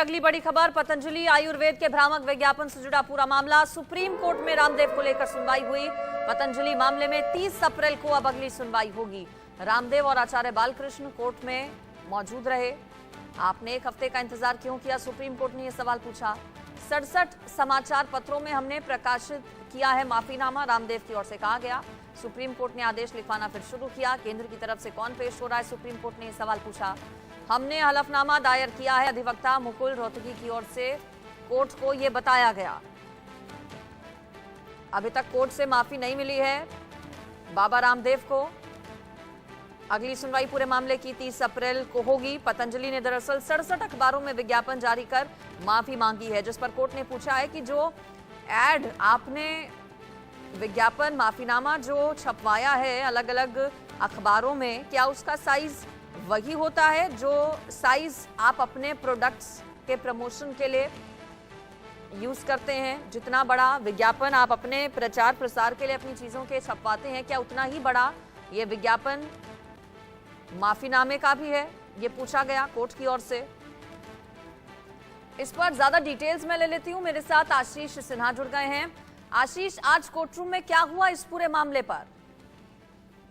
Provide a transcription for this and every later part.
अगली बड़ी खबर, पतंजलि आयुर्वेद के भ्रामक विज्ञापन से जुड़ा पूरा मामला। सुप्रीम कोर्ट में रामदेव को लेकर सुनवाई हुई। पतंजलि मामले में 30 अप्रैल को अब अगली सुनवाई होगी। रामदेव और आचार्य बालकृष्ण कोर्ट में मौजूद रहे। आपने 1 हफ्ते का इंतजार क्यों किया, सुप्रीम कोर्ट ने यह सवाल पूछा। 67 समाचार पत्रों में हमने प्रकाशित किया है माफीनामा, रामदेव की ओर से कहा गया। सुप्रीम कोर्ट ने आदेश लिखवाना फिर शुरू किया। केंद्र की तरफ से कौन पेश हो रहा है, सुप्रीम कोर्ट ने यह सवाल पूछा। हमने हलफनामा दायर किया है, अधिवक्ता मुकुल रोहतगी की ओर से कोर्ट को यह बताया गया। अभी तक कोर्ट से माफी नहीं मिली है बाबा रामदेव को। अगली सुनवाई पूरे मामले की 30 अप्रैल को होगी। पतंजलि ने दरअसल 67 अखबारों में विज्ञापन जारी कर माफी मांगी है, जिस पर कोर्ट ने पूछा है कि जो एड आपने विज्ञापन माफीनामा जो छपवाया है अलग अलग अखबारों में, क्या उसका साइज वही होता है जो साइज आप अपने प्रोडक्ट्स के प्रमोशन के लिए यूज करते हैं? जितना बड़ा विज्ञापन आप अपने प्रचार प्रसार के लिए अपनी चीजों के छपवाते हैं, क्या उतना ही बड़ा ये विज्ञापन माफीनामे का भी है? ये पूछा गया कोर्ट की ओर से। इस पर ज्यादा डिटेल्स मैं ले लेती हूं। मेरे साथ आशीष सिन्हा जुड़ गए हैं। आशीष, आज कोर्टरूम में क्या हुआ इस पूरे मामले पर?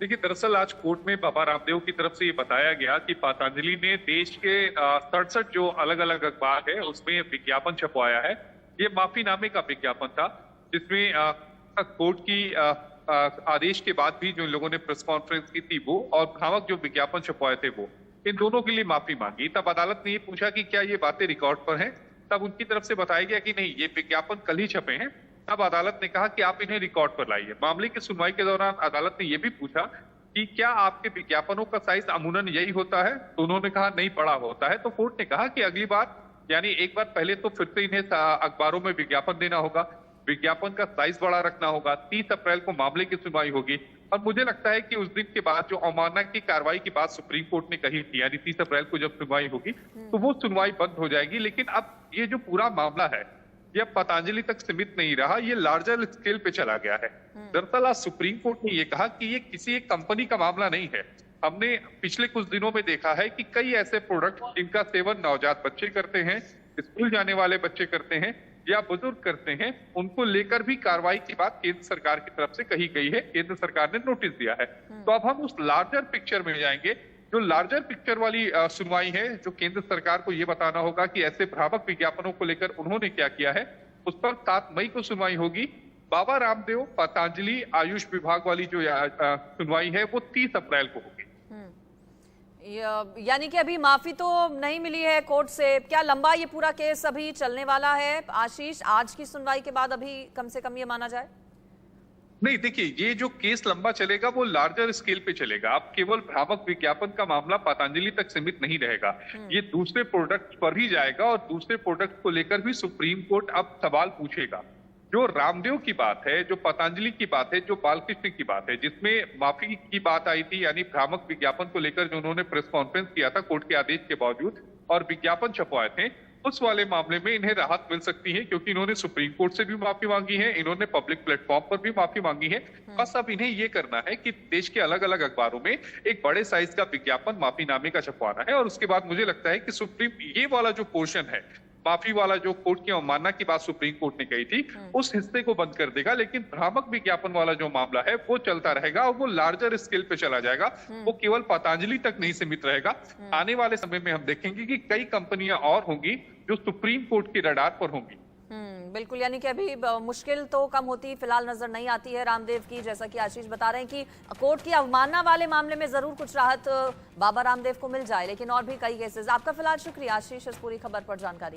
देखिए, दरअसल आज कोर्ट में बाबा रामदेव की तरफ से ये बताया गया कि पतंजलि ने देश के 67 जो अलग अलग अखबार है उसमें विज्ञापन छपवाया है। ये माफीनामे का विज्ञापन था, जिसमें कोर्ट की आदेश के बाद भी जो इन लोगों ने प्रेस कॉन्फ्रेंस की थी वो, और भ्रामक जो विज्ञापन छपवाए थे वो, इन दोनों के लिए माफी मांगी। तब अदालत ने ये पूछा कि क्या ये बातें रिकॉर्ड पर हैं। तब उनकी तरफ से बताया गया कि नहीं, ये विज्ञापन कल ही छपे हैं। तब अदालत ने कहा कि आप इन्हें रिकॉर्ड पर लाइए। मामले की सुनवाई के दौरान अदालत ने यह भी पूछा कि क्या आपके विज्ञापनों का साइज अमूमन यही होता है, तो उन्होंने कहा नहीं, बड़ा होता है। तो कोर्ट ने कहा कि अगली बार, यानी एक बार पहले तो फिर से इन्हें अखबारों में विज्ञापन देना होगा, विज्ञापन का साइज बड़ा रखना होगा। 30 अप्रैल को मामले की सुनवाई होगी और मुझे लगता है कि उस दिन के बाद जो अवमानना की कार्रवाई की बात सुप्रीम कोर्ट ने कही थी, यानी 30 अप्रैल को जब सुनवाई होगी तो वो सुनवाई बंद हो जाएगी। लेकिन अब ये जो पूरा मामला है यह पतंजलि तक सीमित नहीं रहा, ये लार्जर स्केल पे चला गया है। दरअसल आज सुप्रीम कोर्ट ने यह कहा कि ये किसी एक कंपनी का मामला नहीं है। हमने पिछले कुछ दिनों में देखा है कि कई ऐसे प्रोडक्ट जिनका सेवन नवजात बच्चे करते हैं, स्कूल जाने वाले बच्चे करते हैं या बुजुर्ग करते हैं, उनको लेकर भी कार्रवाई की बात केंद्र सरकार की तरफ से कही गई है। केंद्र सरकार ने नोटिस दिया है। तो अब हम उस लार्जर पिक्चर में जाएंगे। जो लार्जर पिक्चर वाली सुनवाई है, जो केंद्र सरकार को यह बताना होगा कि ऐसे भ्रामक विज्ञापनों को लेकर उन्होंने क्या किया है, उस पर 7 मई को सुनवाई होगी। बाबा रामदेव पतंजलि आयुष विभाग वाली जो सुनवाई है वो 30 अप्रैल को होगी। यानी कि अभी माफी तो नहीं मिली है कोर्ट से। क्या लंबा ये पूरा केस अभी चलने वाला है आशीष? आज की सुनवाई के बाद अभी कम से कम ये माना जाए? नहीं, देखिए, ये जो केस लंबा चलेगा वो लार्जर स्केल पे चलेगा। अब केवल भ्रामक विज्ञापन का मामला पतंजलि तक सीमित नहीं रहेगा, ये दूसरे प्रोडक्ट पर भी जाएगा और दूसरे प्रोडक्ट को लेकर भी सुप्रीम कोर्ट अब सवाल पूछेगा। जो रामदेव की बात है, जो पतंजलि की बात है, जो बालकृष्ण की बात है, जिसमें माफी की बात आई थी, यानी भ्रामक विज्ञापन को लेकर जो उन्होंने प्रेस कॉन्फ्रेंस किया था कोर्ट के आदेश के बावजूद और विज्ञापन छपवाए थे, उस वाले मामले में इन्हें राहत मिल सकती है, क्योंकि इन्होंने सुप्रीम कोर्ट से भी माफी मांगी है, इन्होंने पब्लिक प्लेटफॉर्म पर भी माफी मांगी है। बस अब इन्हें ये करना है कि देश के अलग अलग अखबारों में एक बड़े साइज का विज्ञापन माफीनामे का छपवाना है। और उसके बाद मुझे लगता है कि सुप्रीम ये वाला जो पोर्शन है, माफी वाला, जो कोर्ट की अवमानना की बात सुप्रीम कोर्ट ने कही थी, उस हिस्से को बंद कर देगा। लेकिन भ्रामक विज्ञापन वाला जो मामला है वो चलता रहेगा और वो लार्जर स्केल पे चला जाएगा। वो केवल पतंजलि तक नहीं सीमित रहेगा। आने वाले समय में हम देखेंगे कि कई कंपनियां और होंगी जो सुप्रीम कोर्ट के रडार पर होंगी। बिल्कुल, यानी कि अभी मुश्किल तो कम होती फिलहाल नजर नहीं आती है रामदेव की। जैसा कि आशीष बता रहे हैं कि कोर्ट की अवमानना वाले मामले में जरूर कुछ राहत बाबा रामदेव को मिल जाए, लेकिन और भी कई केसेस। आपका फिलहाल शुक्रिया आशीष इस पूरी खबर पर जानकारी।